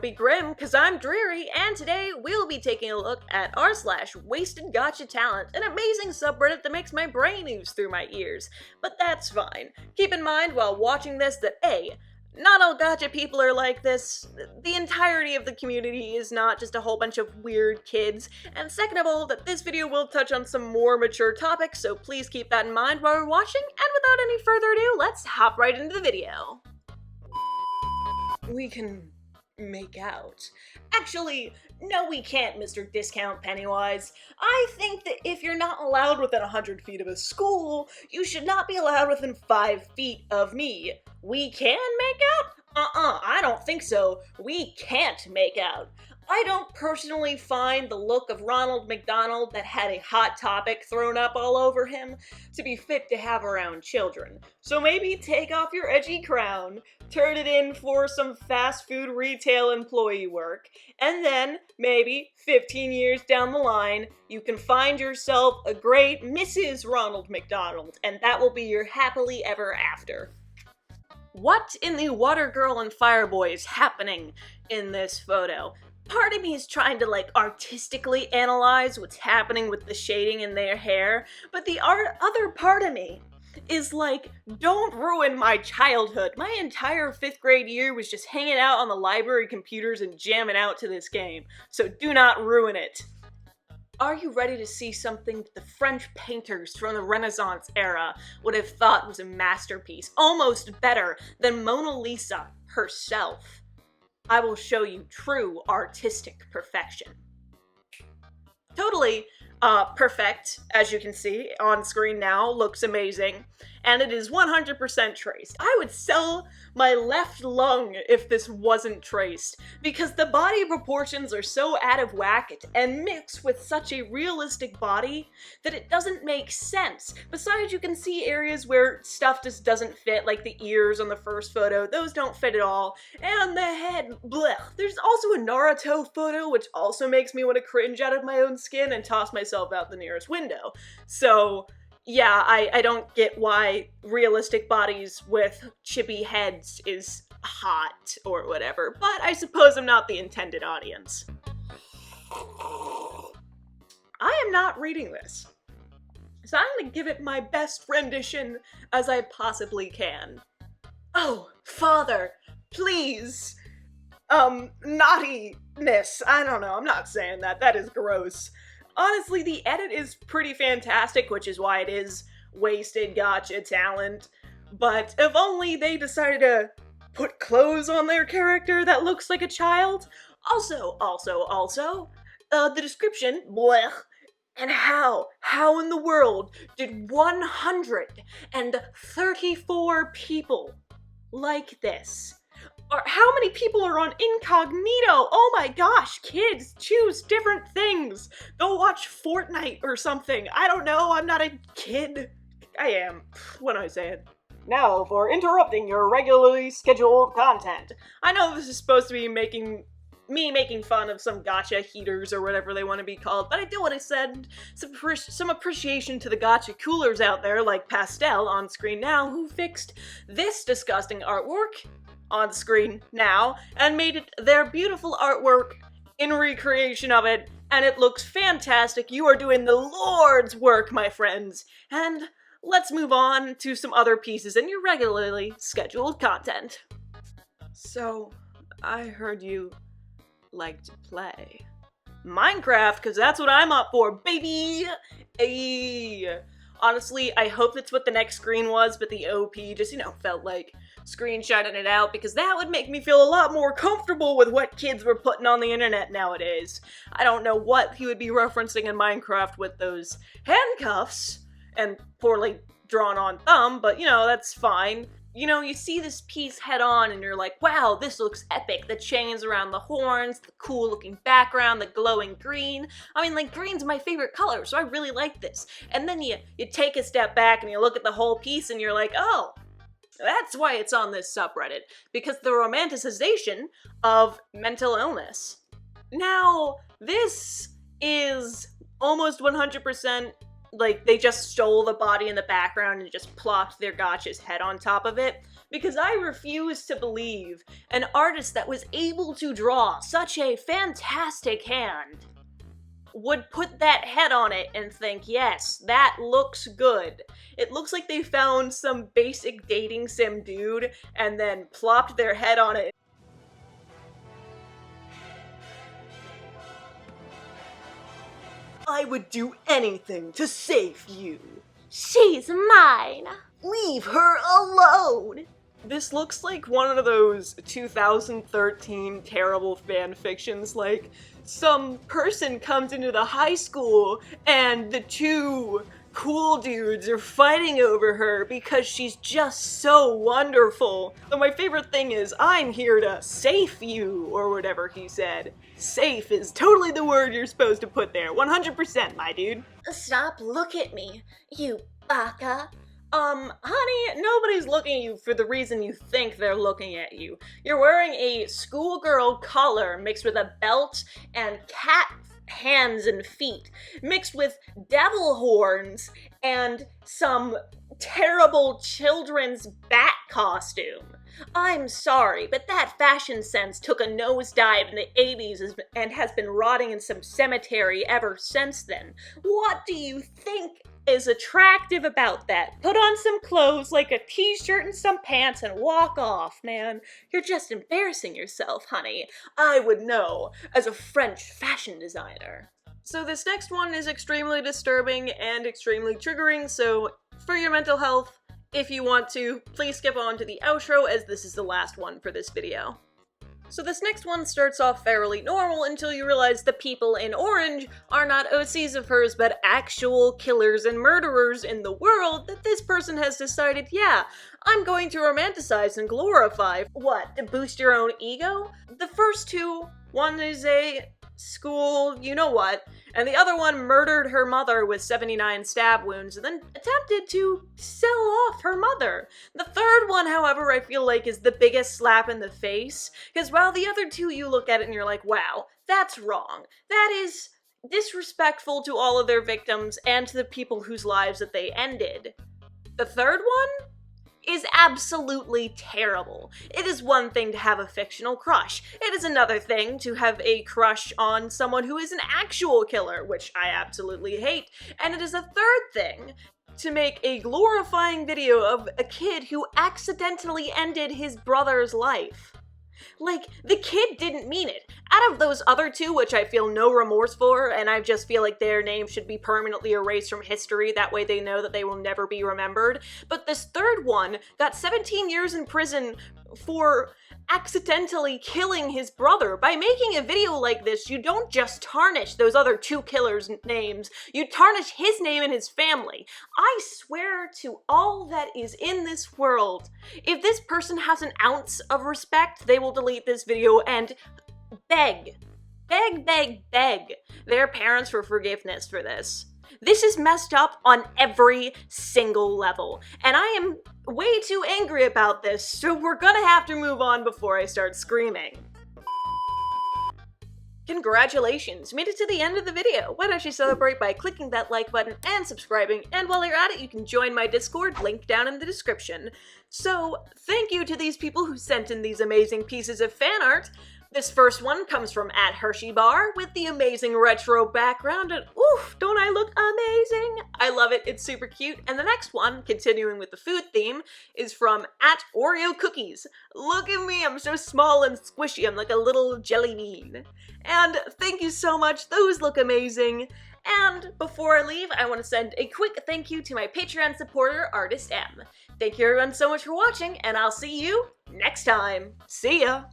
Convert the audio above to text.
be grim, cause I'm dreary, and today we'll be taking a look at r/wastedgachatalent, an amazing subreddit that makes my brain ooze through my ears. But that's fine. Keep in mind while watching this that A, not all gacha people are like this, the entirety of the community is not just a whole bunch of weird kids, and second of all, that this video will touch on some more mature topics, so please keep that in mind while we're watching, and without any further ado, let's hop right into the video. We can make out. Actually, no we can't, Mr. Discount Pennywise. I think that if you're not allowed within 100 feet of a school, you should not be allowed within 5 feet of me. We can make out? I don't think so. We can't make out. I don't personally find the look of Ronald McDonald that had a Hot Topic thrown up all over him to be fit to have around children. So maybe take off your edgy crown, turn it in for some fast food retail employee work, and then, maybe 15 years down the line, you can find yourself a great Mrs. Ronald McDonald, and that will be your happily ever after. What in the Water Girl and Fireboy is happening in this photo? Part of me is trying to artistically analyze what's happening with the shading in their hair, but the other part of me is don't ruin my childhood. My entire 5th grade year was just hanging out on the library computers and jamming out to this game, so do not ruin it. Are you ready to see something the French painters from the Renaissance era would have thought was a masterpiece, almost better than Mona Lisa herself? I will show you true artistic perfection. Totally perfect, as you can see on screen now, looks amazing, and it is 100% traced. I would sell my left lung if this wasn't traced, because the body proportions are so out of whack and mixed with such a realistic body that it doesn't make sense. Besides, you can see areas where stuff just doesn't fit, like the ears on the first photo, those don't fit at all, and the head, blech. There's also a Naruto photo, which also makes me want to cringe out of my own skin and toss myself out the nearest window. So yeah, I don't get why realistic bodies with chippy heads is hot or whatever, but I suppose I'm not the intended audience. I am not reading this, so I'm gonna give it my best rendition as I possibly can. Oh, Father, please. Naughtiness. I don't know, I'm not saying that. That is gross. Honestly, the edit is pretty fantastic, which is why it is wasted gacha talent. But if only they decided to put clothes on their character that looks like a child. Also, the description, blech. And how in the world did 134 people like this? Or how many people are on incognito? Oh my gosh, kids, choose different things. Go watch Fortnite or something. I don't know, I'm not a kid. I am. What am I saying? Now for interrupting your regularly scheduled content. I know this is supposed to be making fun of some gacha heaters or whatever they want to be called, but I do want to send some appreciation to the gacha coolers out there like Pastel on screen now, who fixed this disgusting artwork on screen now and made it their beautiful artwork in recreation of it, and it looks fantastic. You are doing the Lord's work, my friends. And let's move on to some other pieces in your regularly scheduled content. So, I heard you like to play Minecraft, because that's what I'm up for, baby! Ayy. Honestly, I hope that's what the next screen was, but the OP just, felt like screenshotting it out, because that would make me feel a lot more comfortable with what kids were putting on the internet nowadays. I don't know what he would be referencing in Minecraft with those handcuffs and poorly drawn on thumb, but that's fine. You see this piece head on and you're like, wow, this looks epic. The chains around the horns, the cool looking background, the glowing green. I mean, green's my favorite color, so I really like this. And then you take a step back and you look at the whole piece and you're like, oh, that's why it's on this subreddit. Because the romanticization of mental illness. Now, this is almost 100% like they just stole the body in the background and just plopped their gotcha's head on top of it, because I refuse to believe an artist that was able to draw such a fantastic hand would put that head on it and think, yes, that looks good. It looks like they found some basic dating sim dude and then plopped their head on it. I would do anything to save you. She's mine. Leave her alone. This looks like one of those 2013 terrible fan fictions, like some person comes into the high school and the two cool dudes are fighting over her because she's just so wonderful. So my favorite thing is, I'm here to save you, or whatever he said. Safe is totally the word you're supposed to put there, 100%, my dude. Stop, look at me, you baka. Honey, nobody's looking at you for the reason you think they're looking at you. You're wearing a schoolgirl collar mixed with a belt and cat hands and feet, mixed with devil horns and some terrible children's bat costume. I'm sorry, but that fashion sense took a nosedive in the 80s and has been rotting in some cemetery ever since then. What do you think is attractive about that? Put on some clothes like a t-shirt and some pants and walk off, man. You're just embarrassing yourself, honey. I would know, as a French fashion designer. So this next one is extremely disturbing and extremely triggering, so for your mental health, if you want to, please skip on to the outro, as this is the last one for this video. So this next one starts off fairly normal until you realize the people in orange are not OCs of hers, but actual killers and murderers in the world that this person has decided, yeah, I'm going to romanticize and glorify. What, to boost your own ego? The first two, one is a school you-know-what, and the other one murdered her mother with 79 stab wounds and then attempted to sell off her mother. The third one, however, I feel like is the biggest slap in the face, because while the other two you look at it and you're like, wow, that's wrong. That is disrespectful to all of their victims and to the people whose lives that they ended. The third one is absolutely terrible. It is one thing to have a fictional crush. It is another thing to have a crush on someone who is an actual killer, which I absolutely hate. And it is a third thing to make a glorifying video of a kid who accidentally ended his brother's life. Like, the kid didn't mean it. Out of those other two, which I feel no remorse for, and I just feel like their names should be permanently erased from history, that way they know that they will never be remembered. But this third one got 17 years in prison for accidentally killing his brother. By making a video like this, you don't just tarnish those other two killers' names, you tarnish his name and his family. I swear to all that is in this world, if this person has an ounce of respect, they will delete this video and beg their parents for forgiveness for this. This is messed up on every single level, and I am way too angry about this, so we're gonna have to move on before I start screaming. Congratulations, you made it to the end of the video. Why don't you celebrate by clicking that like button and subscribing, and while you're at it, you can join my Discord, link down in the description. So, thank you to these people who sent in these amazing pieces of fan art. This first one comes from @HersheyBar with the amazing retro background, and oof, don't I look amazing? I love it, it's super cute. And the next one, continuing with the food theme, is from @OreoCookies. Look at me, I'm so small and squishy, I'm like a little jelly bean. And thank you so much, those look amazing. And before I leave, I want to send a quick thank you to my Patreon supporter, Artist M. Thank you everyone so much for watching, and I'll see you next time. See ya!